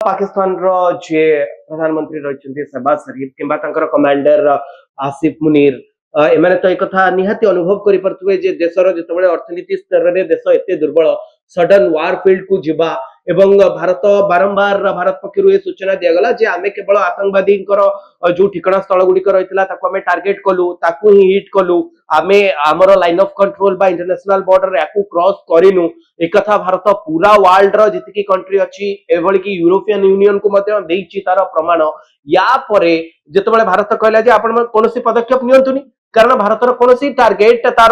पाकिस्तान रो जे प्रधानमंत्री रहिचंती शहबाज शरीफ किंबा तांकर कमांडर आसिफ मुनीर एमाने तो एक कथा निहाती अनुभव करि परथुवे जे देशर जेतबेले अर्थनीति स्तर रे देश एते दुर्बल सडन वार फील्ड को जिबा एवं भारत बारंबार भारत पक्षरु ए सूचना दिया गला जे आमे केवल आतंकवादी जो ठिकाना स्थल गुडी रहितला ताको आमे टार्गेट कलु ताको ही हिट कलु आमे हमर लाइन ऑफ कंट्रोल बा इंटरनेशनल बॉर्डर याकू क्रॉस करिनु एक कथा भारत पूरा वर्ल्ड रो जतिकी कंट्री अछि एभली कि यूरोपियन यूनियन को मध्य देइछि तार प्रमाण या परे जेतबेले भारत कहला जे आपण कोनोसी पदक्षेप नियंतुनी कारण भारतर कोनोसी टार्गेट तार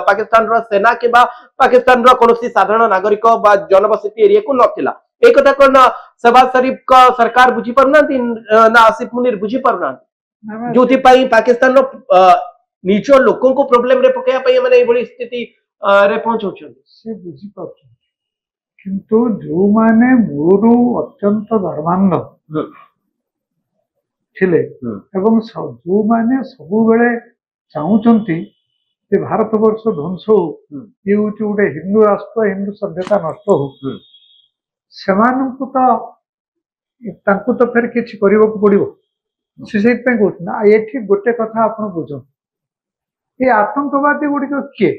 पाकिस्तान रो सेना के बा पाकिस्तान रो कोनोसी साधारण नागरिक बा जनबसति एरिया को नथिला एक कथा कोन शहबाज शरीफ का सरकार बुझी परनांती ना आसिफ मुनीर बुझी परनांती जोथि पई पाकिस्तान रो निचो लोकों को प्रॉब्लम रे पकया पई माने एभली स्थिति रे पहुंचौछन से बुझी पाउछ किंतु जो माने मूलु अत्यंत धर्मांध थिले एवं जो माने सबु बेले चाहूचंती जे भारत वर्ष ध्वंस हो ये गोटे हिंदू राष्ट्र हिंदू सभ्यता नष्ट हो तांकु तो फिर किछि करबाक पड़िबो से सेत पे कहू ना एठी गोटे कथा आपण बुझो ये आतंकवादी गुडी को के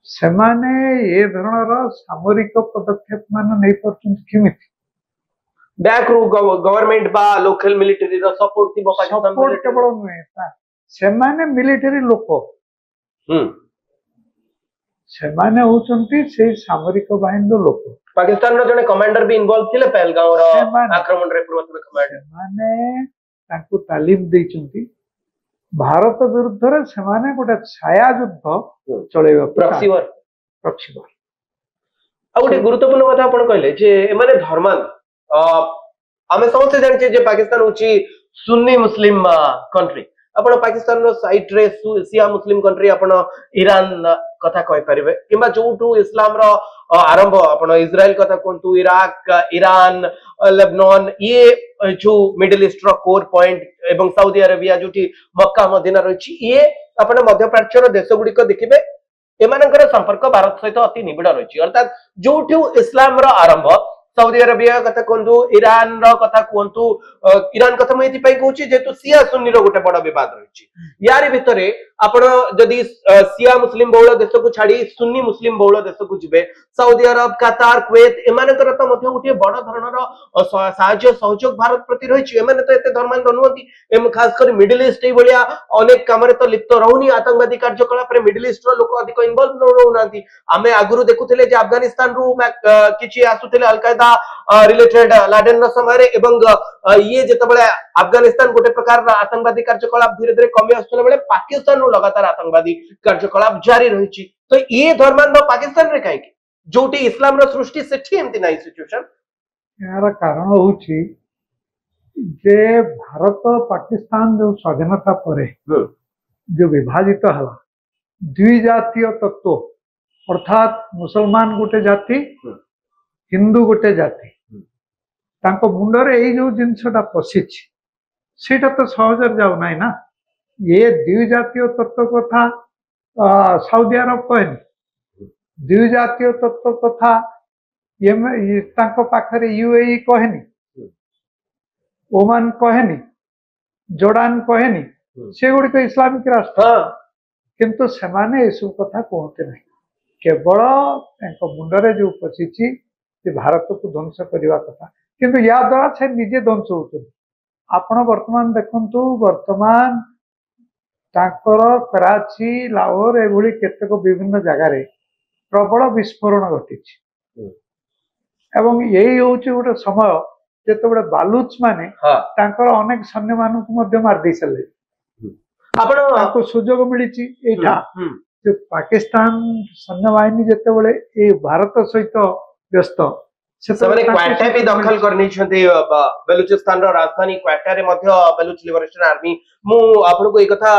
सेमाने ये धरणर सामरिक पदक्षेप मान नहीं परचंत किमिति बैक रू गवर्नमेंट बा लोकल मिलिटरी रो सपोर्ट थी पाकिस्तान सपोर्ट केवल नुहे सेमाने मिलिटरी लोक सेमाने होचंती से सामरिक बाहिनी लोक पाकिस्तान रो जने कमांडर भी इन्वॉल्व थिले पहलगांव रो आक्रमण रे पूर्वतन कमांडर माने तांको तालीम देचंती भारत विरुद्ध रे सेमाने गोटे छाया युद्ध चलेबा प्रॉक्सी वार आ गोटे गुरुत्वपूर्ण कथा आपण कहले जे एमाने धर्मांध आमे समस्त जानछे जे पाकिस्तान होची सुन्नी मुस्लिम कंट्री आपण पाकिस्तान रो साइट रे शिया मुस्लिम कंट्री आपण ईरान कथा कहि परिबे किबा जोटू इस्लाम रो आरंभ आपण इजराइल कथा कोंतु इराक ईरान लेबनान ये जो मिडिल ईस्ट रो कोर पॉइंट एवं सऊदी अरेबिया जोटी मक्का मदीना रहिछि ये आपण मध्य प्राच्य रो देश गुडी को देखिबे एमानकर संपर्क भारत सहित अति निबिड़ रहिछि अर्थात जोटू इस्लाम रो आरंभ सऊदी अरेबिया कथा कोंतु ईरान रो कथा कोंतु ईरान कथा मैं एति पई कहूची जेतु शिया सुन्नी रो गोटे बड़ विवाद रहिछि यारी भितरे आपण जदी शिया मुस्लिम बहुल देश को छाडी सुन्नी मुस्लिम बहुल देश को जिबे सऊदी अरब कतार कुवैत एमानकर त मध्य गोटे बड़ धरणर साहाय्य सहयोग भारत प्रति रहिछि एमाने तो एते धर्मांध अनुमति एम खास कर मिडिल ईस्ट ए बलिया अनेक काम रे तो लिप्त रहउनी आतंकवादी कार्यकलाप रे मिडिल ईस्ट रो लोक अधिक इन्वॉल्व रहउनांती आमे आगुरु देखुथिले जे अफगानिस्तान रु किछि आसुथिले अल कायदा रिलेटेड लाडेन समय रे एवं ये जेतबेले अफगानिस्तान गोटे प्रकार आतंकवादी कार्यकलाप धीरे धीरे कमी आसुथिले बेले पाकिस्तान रो लगातार आतंकवादी कार्यकलाप जारी रहिछि तो ये धर्मांध पाकिस्तान रे काहे जोटी इस्लाम रो सृष्टि सेठी एमति नाही सिचुएशन यार कारण होछि जे भारत पाकिस्तान जो स्वाधीनता परे जो विभाजित हला द्वि जातीय तत्व अर्थात मुसलमान गोटे जाति हिंदू गोटे जाति तांको मुंडरे एई जो जिनसटा पसिछि सेटा तो सहजर जाउ नाही ना ये द्वि जातीय तत्व कथा सऊदी अरब कहनी द्वि जातीय तत्व कथा ये तांको पाखरे यूएई कहनी ओमान कहनी जोर्डान कहनी से गुड़िक इस्लामिक राष्ट्र किंतु सेमाने एसु कथा कहते नहीं केवल मुंडरे जो पशिछि भारत को ध्वंस करने कथा किंतु या द्वारा से निजे ध्वंस होते आपण वर्तमान देखंतु वर्तमान तांकर कराची लाहौर एभली केतेक विभिन्न जगार प्रबल विस्फोरण घटी एवं यही होची गोटे समय जेतेबेले बालूच माने तांकर अनेक सैन्य मानक मार दे सारे आपको सुजोग मिली एठा जो पाकिस्तान सैन्य बाहिनी जेतेबेले ए भारत सहित व्यस्त सेमाने क्वेटा भी दखल करनी छथि बलूचिस्तान रो राजधानी क्वेटा रे मध्य बलूच लिबरेशन आर्मी मु आपन को एक कथा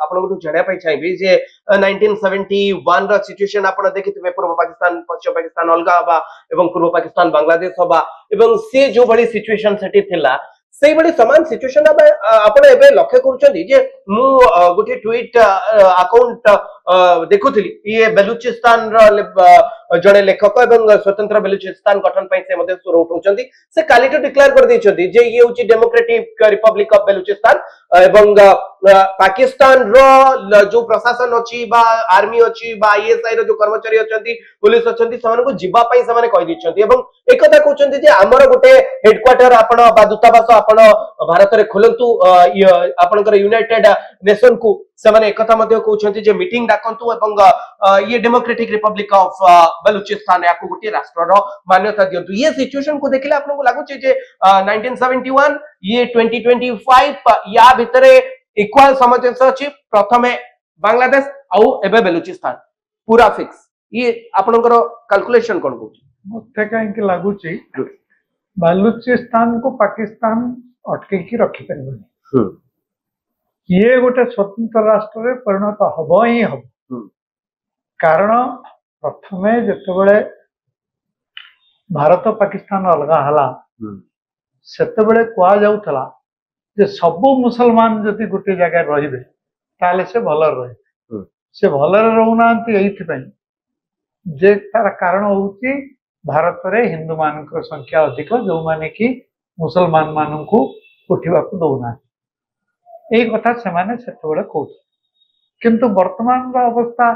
आपन को जणा पई चाहिबी जे 1971 रो सिचुएशन आपन देखितबे पूर्व पाकिस्तान पश्चिम पाकिस्तान अलगा बा एवं पूर्व पाकिस्तान बांग्लादेश बा एवं से जो बड़ी सिचुएशन सेठी थिला सेही बड़ी समान सिचुएशन आपण एबे लक्ष्य करूछथि जे मु गोटे ट्वीट अकाउंट देखुली ये बेलुचिस्तान जड़े लेखक एवं स्वतंत्र बेलुचिस्तान गठन से स्वर उठाउछन्ती से काली डिक्लेयर कर दैछन्ती जे ये होची डेमोक्रेटिक रिपब्लिक ऑफ बेलुचिस्तान एवं पाकिस्तान रो जो प्रशासन अछि बा आर्मी अछि बा आईएसआई रो जो कर्मचारी अछन्ती पुलिस अछन्ती समान को जिबा पई समान कहि दैछन्ती एवं एक कथा कहउछन्ती जे हमर गोटे हेडक्वार्टर आपण बा दूतावास आपण भारत रे खोलंतु आपनकर यूनाइटेड नेशन को सेमाने एकथा मध्य कहउछन्ती जे मीटिंग डाकंतु एवं ये डेमोक्रेटिक रिपब्लिक ऑफ बेलुचिस्तान याको गोटे राष्ट्र रो मान्यता दियंतु ये सिचुएशन को देखले आपनको लागु छै जे 1971 ये 2025 या भितरे इक्वल सामंजस्य अछि प्रथमे बांग्लादेश आउ एबे बेलुचिस्तान पूरा फिक्स ये आपनकर कैलकुलेशन कोन कहउछि मते काहे लागुची बालूचिस्तान को पाकिस्तान अटके की रखी परिबनी ये गोटे स्वतंत्र राष्ट्र रे परिणत हबो ही हबो कारण प्रथमे जेतेबेले भारत पाकिस्तान अलगा हला सेतेबेले कुआ जाउथला जे सबु मुसलमान जदि गोटे जगह रहिबे ताले से भलर रहे से भलर रहउनांती एइथि पई जे तार कारण होउची भारत रे हिंदू मानकर संख्या अधिक जो माने कि मुसलमान माननकु उठिबा को दउना एई कथा से माने सेतेबेले कहू किंतु वर्तमान रो अवस्था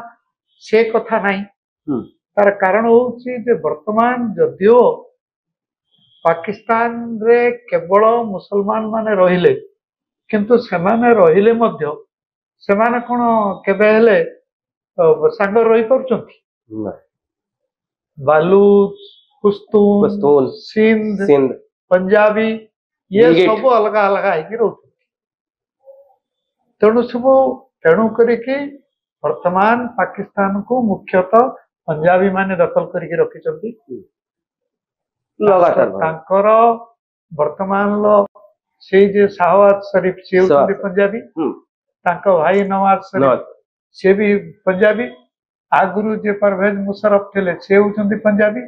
से कथा नहीं तार कारण होउची जे वर्तमान जदियो पाकिस्तान रे केवल मुसलमान माने रहिले किंतु सेमाने रहिले मध्य सेमाने कोन केबे हेले संग रही परचंती बालूच पुश्तून सिंध पंजाबी ये सब अलग अलग है रोच तेणु सब तेणु करिकी वर्तमान पाकिस्तान को मुख्यतः पंजाबी माने दखल करके रखिछंती लगातार वर्तमान लो से जे शहबाज शरीफ से होती पंजाबी तांका भाई नवाज शरीफ से भी पंजाबी आगुरु जे परवेज मुशर्रफ थे से होती पंजाबी